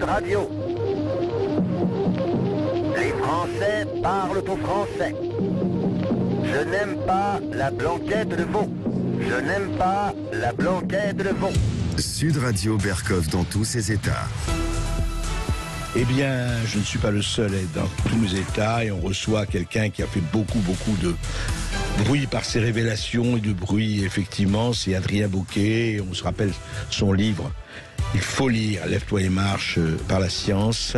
Radio. Les Français parlent au français. Je n'aime pas la blanquette de veau. Je n'aime pas la blanquette de veau. Sud Radio Berkov dans tous ses états. Eh bien, je ne suis pas le seul à être dans tous mes états et on reçoit quelqu'un qui a fait beaucoup de bruit par ses révélations et de bruit, effectivement, c'est Adrien Bauquet. Et on se rappelle son livre « Il faut lire, lève-toi et marche par la science ».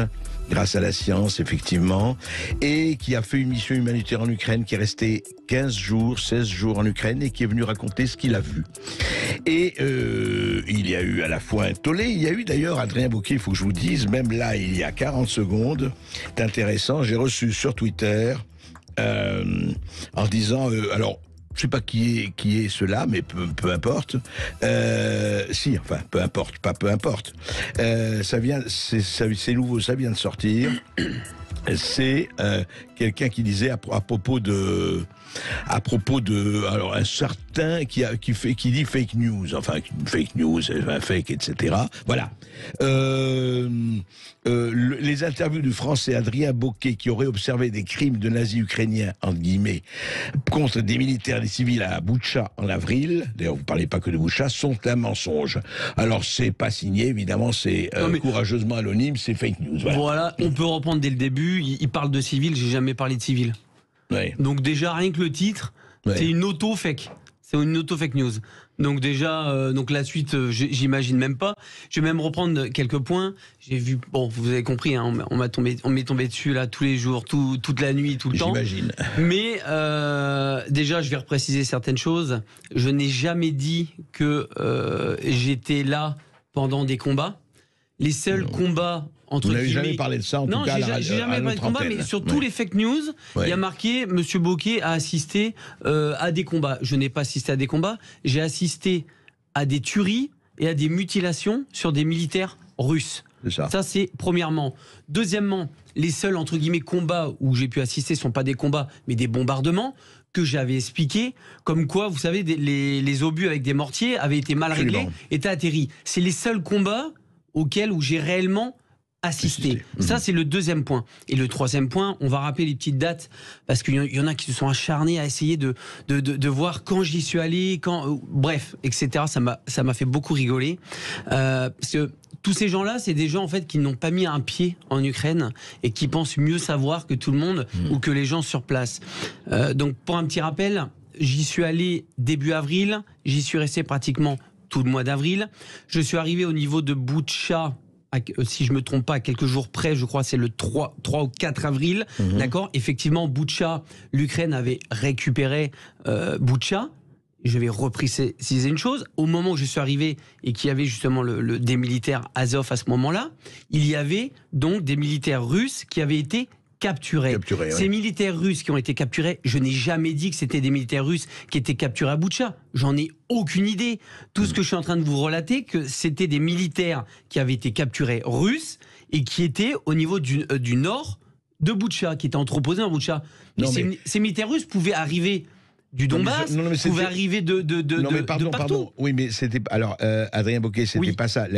Grâce à la science, effectivement, et qui a fait une mission humanitaire en Ukraine, qui est resté 15 jours, 16 jours en Ukraine, et qui est venu raconter ce qu'il a vu. Et il y a eu à la fois un tollé, il y a eu d'ailleurs, Adrien Bauquet, il faut que je vous dise, même là, il y a 40 secondes, c'est intéressant, j'ai reçu sur Twitter, en disant, alors, je sais pas qui est cela, mais peu importe. Si, enfin, peu importe, pas peu importe. C'est nouveau, ça vient de sortir. C'est quelqu'un qui disait à propos de alors un certain qui dit fake news, enfin fake news, fake, etc. Voilà. Les interviews du Français Adrien Bauquet qui aurait observé des crimes de nazis ukrainiens entre guillemets contre des militaires et des civils à Boutcha en avril. D'ailleurs, vous parlez pas que de Boutcha, sont un mensonge. Alors c'est pas signé, évidemment, c'est courageusement anonyme, c'est fake news. Voilà, on peut reprendre dès le début. Il parle de civils, j'ai jamais parlé de civils. Ouais. Donc déjà rien que le titre, c'est une auto-fake. C'est une auto-fake news. Donc déjà, donc la suite, j'imagine même pas. Je vais même reprendre quelques points. J'ai vu, bon, vous avez compris, hein, on m'est tombé dessus là tous les jours, toute la nuit, tout le temps. J'imagine. Mais déjà, je vais repréciser certaines choses. Je n'ai jamais dit que j'étais là pendant des combats. Les seuls combats entre Vous n'avez guillemets... jamais parlé de ça, en tout cas, j'ai jamais parlé de combat, mais sur tous les fake news, il y a marqué Monsieur Bauquet a assisté à des combats. Je n'ai pas assisté à des combats, j'ai assisté à des tueries et à des mutilations sur des militaires russes. Ça, c'est premièrement. Deuxièmement, les seuls, entre guillemets, combats où j'ai pu assister ne sont pas des combats, mais des bombardements que j'avais expliqué, comme quoi, vous savez, les obus avec des mortiers avaient été mal réglés, étaient atterris. C'est les seuls combats où j'ai réellement assisté. Ça, c'est le deuxième point. Et le troisième point, on va rappeler les petites dates, parce qu'il y en a qui se sont acharnés à essayer de voir quand j'y suis allé, bref, etc. Ça m'a fait beaucoup rigoler. Parce que tous ces gens-là, c'est des gens en fait qui n'ont pas mis un pied en Ukraine et qui pensent mieux savoir que tout le monde ou que les gens sur place. Donc, pour un petit rappel, j'y suis allé début avril, j'y suis resté pratiquement tout le mois d'avril. Je suis arrivé au niveau de Boutcha, si je me trompe pas, quelques jours près, je crois c'est le 3 ou 4 avril. D'accord. Effectivement, Boutcha, l'Ukraine avait récupéré Boutcha. Je vais repréciser une chose. Au moment où je suis arrivé et qu'il y avait justement des militaires Azov à ce moment-là, il y avait donc des militaires russes qui avaient été capturés. Ces militaires russes qui ont été capturés, je n'ai jamais dit que c'était des militaires russes qui étaient capturés à Boutcha. J'en ai aucune idée. Tout ce que je suis en train de vous relater, que c'était des militaires qui avaient été capturés russes et qui étaient au niveau du nord de Boutcha, qui étaient entreposés en Boutcha. Ces militaires russes pouvaient arriver du Donbass, pouvait arriver de partout. Oui, mais c'était... Alors, Adrien Bauquet, c'était pas ça.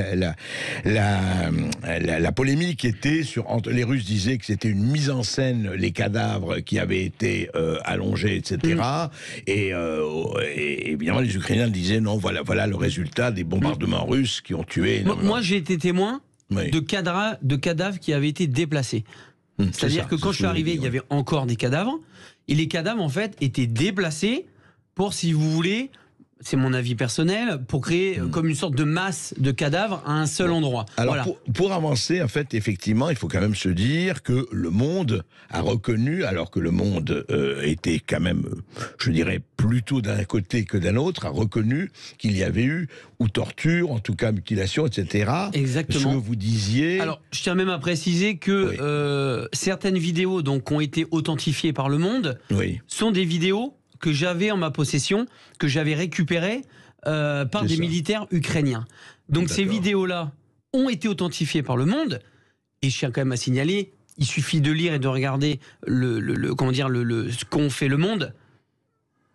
La polémique était entre les Russes disaient que c'était une mise en scène, les cadavres qui avaient été allongés, etc. Et évidemment, les Ukrainiens disaient non, voilà le résultat des bombardements russes qui ont tué... Moi, j'ai été témoin de cadavres qui avaient été déplacés. C'est-à-dire que quand je suis arrivé, il y avait encore des cadavres. Et les cadavres, en fait, étaient déplacés pour, si vous voulez, c'est mon avis personnel, pour créer comme une sorte de masse de cadavres à un seul endroit. Alors, pour avancer, en fait, effectivement, il faut quand même se dire que le monde a reconnu, alors que le monde était quand même, je dirais, plutôt d'un côté que d'un autre, a reconnu qu'il y avait eu, ou torture, en tout cas mutilation, etc. Exactement. Ce que vous disiez... Alors, je tiens même à préciser que certaines vidéos donc, qui ont été authentifiées par le monde sont des vidéos que j'avais en ma possession, que j'avais récupérées par des militaires ukrainiens. Donc ces vidéos-là ont été authentifiées par le monde, et je tiens quand même à signaler, il suffit de lire et de regarder ce qu'ont fait le monde,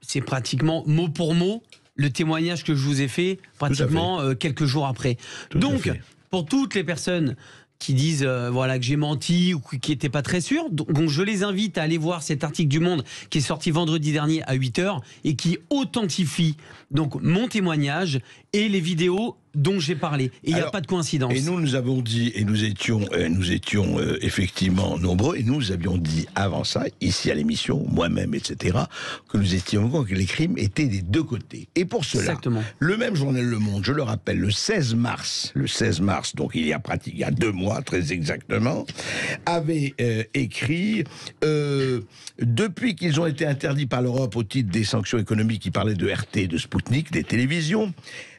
c'est pratiquement mot pour mot le témoignage que je vous ai fait pratiquement quelques jours après. Donc, pour toutes les personnes qui disent voilà que j'ai menti ou qui n'étaient pas très sûrs. Donc je les invite à aller voir cet article du Monde qui est sorti vendredi dernier à 8h et qui authentifie donc mon témoignage et les vidéos dont j'ai parlé. Et il n'y a pas de coïncidence. Et nous avons dit, et nous étions effectivement nombreux, et nous avions dit avant ça, ici à l'émission, moi-même, etc., que nous étions que les crimes étaient des deux côtés. Et pour cela, exactement. Le même journal Le Monde, je le rappelle, le 16 mars, donc il y a 2 mois, très exactement, avait écrit depuis qu'ils ont été interdits par l'Europe au titre des sanctions économiques qui parlaient de RT, de Sputnik, des télévisions,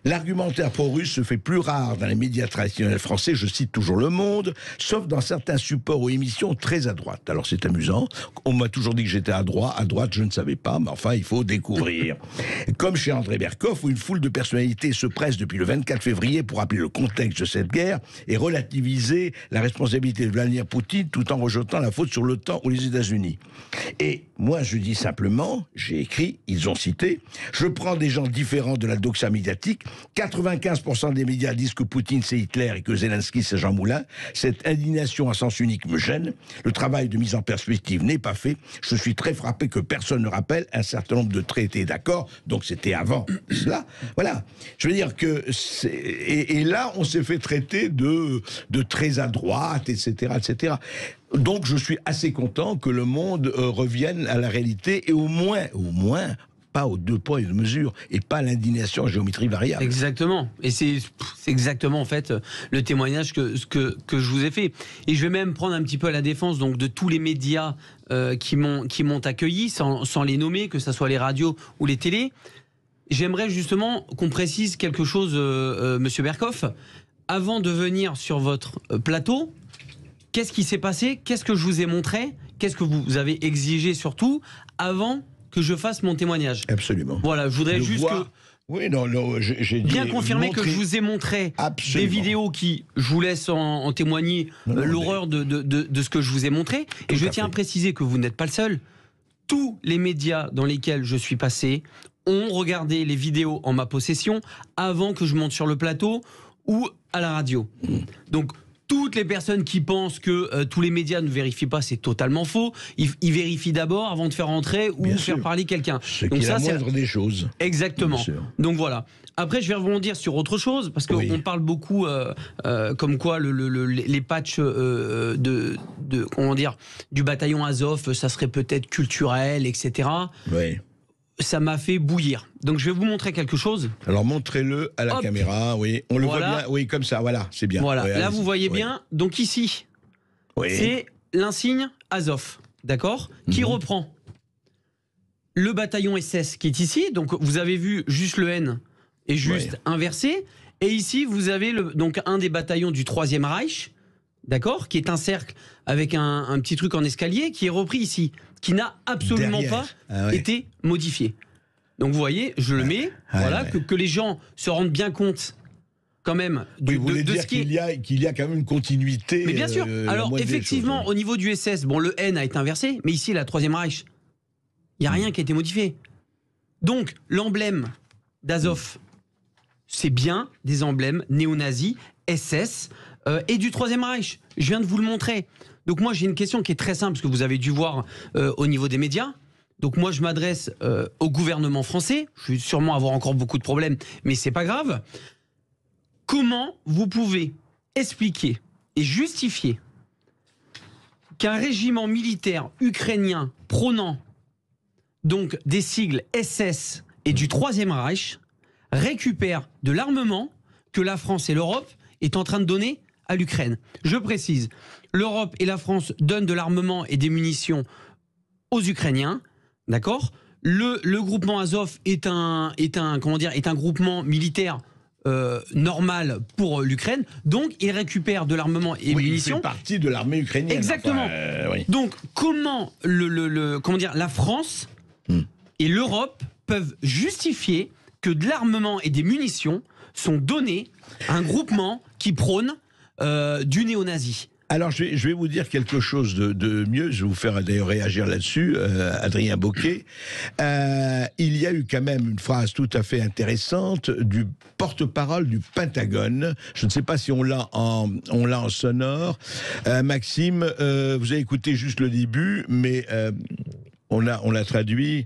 l'argumentaire pro-russe se fait plus rare dans les médias traditionnels français, je cite toujours Le Monde, sauf dans certains supports ou émissions très à droite. Alors c'est amusant, on m'a toujours dit que j'étais à droite je ne savais pas, mais enfin il faut découvrir. Comme chez André Berkoff, où une foule de personnalités se presse depuis le 24 février pour rappeler le contexte de cette guerre et relativiser la responsabilité de Vladimir Poutine tout en rejetant la faute sur l'OTAN ou les États-Unis. Et moi je dis simplement, j'ai écrit, ils ont cité, je prends des gens différents de la doxa médiatique, 95% des médias disent que Poutine c'est Hitler et que Zelensky c'est Jean Moulin. Cette indignation à sens unique me gêne. Le travail de mise en perspective n'est pas fait. Je suis très frappé que personne ne rappelle un certain nombre de traités d'accord. Donc c'était avant cela. Voilà. Je veux dire que et là on s'est fait traiter de très à droite, etc., etc. Donc je suis assez content que Le Monde revienne à la réalité et au moins pas aux 2 poids et 2 mesures et pas l'indignation à géométrie variable. Exactement. Et c'est exactement en fait le témoignage que je vous ai fait. Et je vais même prendre un petit peu à la défense donc de tous les médias qui m'ont accueilli sans les nommer, que ce soit les radios ou les télés. J'aimerais justement qu'on précise quelque chose, Monsieur Berkoff. Avant de venir sur votre plateau, qu'est-ce qui s'est passé? Qu'est-ce que je vous ai montré? Qu'est-ce que vous avez exigé surtout avant que je fasse mon témoignage? Absolument. Voilà, je voudrais juste j'ai bien confirmer que je vous ai montré des vidéos qui, je vous laisse en témoigner, l'horreur de ce que je vous ai montré. Et je tiens à préciser que vous n'êtes pas le seul. Tous les médias dans lesquels je suis passé ont regardé les vidéos en ma possession avant que je monte sur le plateau ou à la radio. Donc, toutes les personnes qui pensent que tous les médias ne vérifient pas, c'est totalement faux. Ils vérifient d'abord avant de faire entrer ou faire parler quelqu'un. Donc ça, c'est la moindre des choses. Exactement. Donc voilà. Après, je vais rebondir sur autre chose parce qu'on parle beaucoup comme quoi les patchs comment dire, du bataillon Azov, ça serait peut-être culturel, etc. Oui. Ça m'a fait bouillir. Donc je vais vous montrer quelque chose. Alors montrez-le à la caméra, oui. On le voit bien, oui, comme ça, voilà, c'est bien. Voilà, là vous voyez bien. Donc ici, c'est l'insigne Azov, d'accord, qui reprend le bataillon SS qui est ici. Donc vous avez vu juste le N est juste inversé. Et ici, vous avez donc un des bataillons du 3e Reich, d'accord, qui est un cercle avec un petit truc en escalier qui est repris ici, qui n'a absolument pas été modifié. Donc vous voyez, je le mets, voilà, que les gens se rendent bien compte quand même de ce qui est... qu'il y a quand même une continuité. Mais bien sûr. Alors effectivement, au niveau du SS, bon, le N a été inversé, mais ici, la 3e Reich, il n'y a rien qui a été modifié. Donc l'emblème d'Azov, c'est bien des emblèmes néo-nazis, SS et du 3e Reich. Je viens de vous le montrer. Donc moi j'ai une question qui est très simple, parce que vous avez dû voir au niveau des médias. Donc moi je m'adresse au gouvernement français. Je vais sûrement avoir encore beaucoup de problèmes, mais c'est pas grave. Comment vous pouvez expliquer et justifier qu'un régiment militaire ukrainien prônant donc des sigles SS et du 3e Reich récupère de l'armement que la France et l'Europe est en train de donner à l'Ukraine? Je précise, l'Europe et la France donnent de l'armement et des munitions aux Ukrainiens, d'accord? Le groupement Azov est un groupement militaire normal pour l'Ukraine, donc il récupère de l'armement et munitions. Il fait partie de l'armée ukrainienne. Exactement. Enfin, donc comment la France et l'Europe peuvent justifier que de l'armement et des munitions sont donnés à un groupement qui prône du néo-nazi? Alors, je vais vous dire quelque chose de mieux. Je vais vous faire d'ailleurs réagir là-dessus, Adrien Bocquet. Il y a eu quand même une phrase tout à fait intéressante du porte-parole du Pentagone. Je ne sais pas si on l'a en sonore. Maxime, vous avez écouté juste le début, mais on l'a traduit.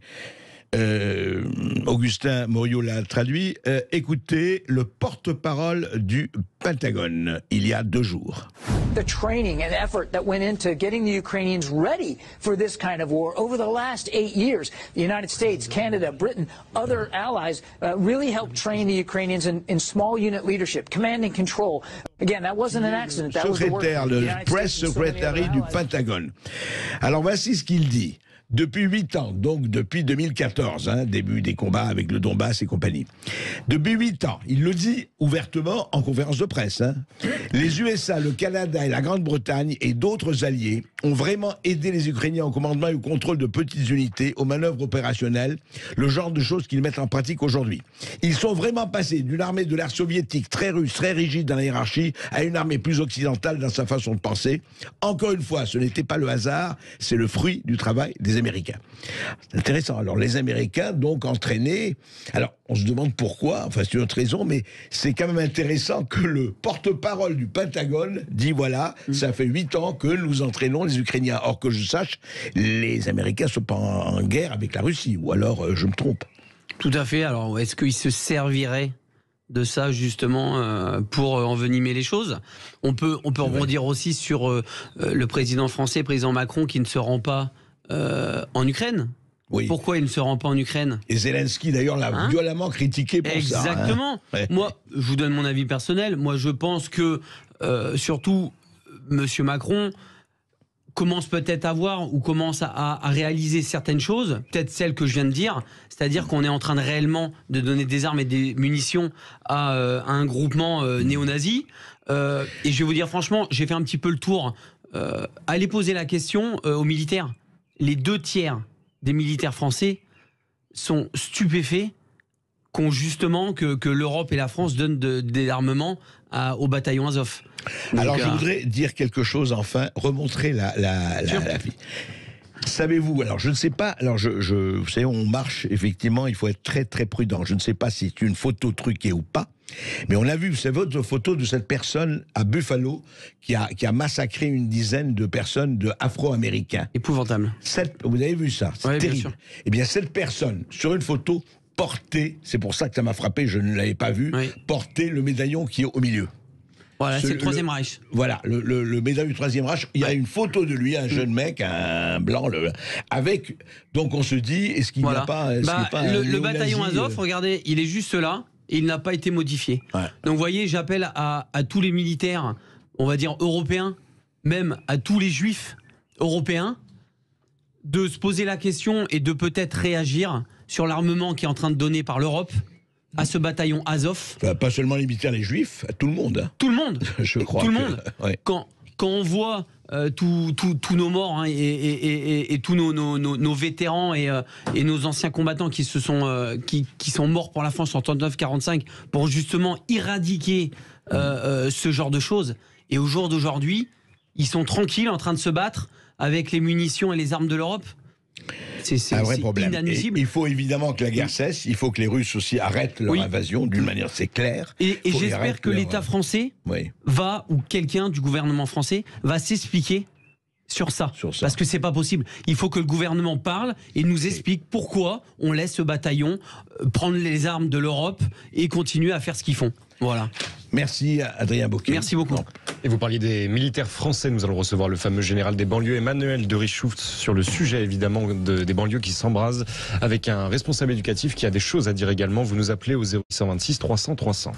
Augustin Moriot l'a traduit. Écoutez le porte-parole du Pentagone il y a 2 jours. The training and effort that went into getting the Ukrainians ready for this kind of war over the last 8 years. The United States, Canada, Britain, other allies really helped train the Ukrainians in small unit leadership, command and control. Again, that wasn't an accident. That was the work of the United States. Press Secretary du Pentagone. Alors voici ce qu'il dit. Depuis 8 ans, donc depuis 2014, début des combats avec le Donbass et compagnie. Depuis 8 ans, il le dit ouvertement en conférence de presse. Les USA, le Canada et la Grande-Bretagne et d'autres alliés ont vraiment aidé les Ukrainiens au commandement et au contrôle de petites unités, aux manœuvres opérationnelles, le genre de choses qu'ils mettent en pratique aujourd'hui. Ils sont vraiment passés d'une armée de l'ère soviétique très russe, très rigide dans la hiérarchie, à une armée plus occidentale dans sa façon de penser. Encore une fois, ce n'était pas le hasard, c'est le fruit du travail des Américains. C'est intéressant. Alors, les Américains, donc, entraînés... Alors, on se demande pourquoi, enfin, c'est une autre raison, mais c'est quand même intéressant que le porte-parole du Pentagone dit, voilà, ça fait 8 ans que nous entraînons les Ukrainiens. Or, que je sache, les Américains ne sont pas en guerre avec la Russie, ou alors, je me trompe. Tout à fait. Alors, est-ce qu'ils se serviraient de ça justement pour envenimer les choses? On peut rebondir aussi sur le président français, le président Macron, qui ne se rend pas en Ukraine. Oui. Pourquoi il ne se rend pas en Ukraine? Et Zelensky d'ailleurs l'a violemment critiqué pour ça. Exactement. Ouais. Moi, je vous donne mon avis personnel. Moi, je pense que surtout Monsieur Macron commence peut-être à voir ou commence à réaliser certaines choses, peut-être celles que je viens de dire, c'est-à-dire qu'on est en train de réellement de donner des armes et des munitions à un groupement néo-nazi. Et je vais vous dire franchement, j'ai fait un petit peu le tour. Allez poser la question aux militaires. Les 2 tiers des militaires français sont stupéfaits justement que l'Europe et la France donnent des armements au bataillon Azov. Alors je voudrais dire quelque chose enfin, remontrer la vie. Savez-vous, alors je ne sais pas, alors vous savez, on marche, effectivement, il faut être très très prudent. Je ne sais pas si c'est une photo truquée ou pas, mais on a vu, vous savez, votre photo de cette personne à Buffalo qui a massacré une dizaine de personnes afro-américains. Épouvantable. Vous avez vu ça? C'est terrible. Eh bien, cette personne, sur une photo, portait, c'est pour ça que ça m'a frappé, je ne l'avais pas vu, portait le médaillon qui est au milieu. Voilà, c'est le Troisième Reich. Voilà, le médaillon du Troisième Reich. Il y a une photo de lui, un jeune mec, un blanc, avec. Donc on se dit, est-ce qu'il n'y a pas, le bataillon Azov, regardez, il est juste là, et il n'a pas été modifié. Ouais. Donc vous voyez, j'appelle à tous les militaires, on va dire européens, même à tous les juifs européens, de se poser la question et de peut-être réagir sur l'armement qui est en train de donner par l'Europe à ce bataillon Azov. Pas seulement les militaires, les juifs, à tout le monde. Tout le monde. Je crois. Tout le monde. Ouais. Quand on voit tous nos morts et tous nos vétérans et nos anciens combattants qui sont morts pour la France en 39-45 pour justement éradiquer ce genre de choses. Et au jour d'aujourd'hui, ils sont tranquilles en train de se battre avec les munitions et les armes de l'Europe. C'est un vrai problème. Inadmissible. Il faut évidemment que la guerre cesse, il faut que les Russes aussi arrêtent leur invasion d'une manière, c'est clair. Et j'espère que l'État français va, ou quelqu'un du gouvernement français, va s'expliquer sur ça. Parce que c'est pas possible. Il faut que le gouvernement parle et nous explique pourquoi on laisse ce bataillon prendre les armes de l'Europe et continuer à faire ce qu'ils font. Voilà. Merci Adrien Bocquet. Merci beaucoup. Et vous parliez des militaires français, nous allons recevoir le fameux général des banlieues, Emmanuel de Richthofen, sur le sujet évidemment des banlieues qui s'embrasent, avec un responsable éducatif qui a des choses à dire également. Vous nous appelez au 0826 300 300.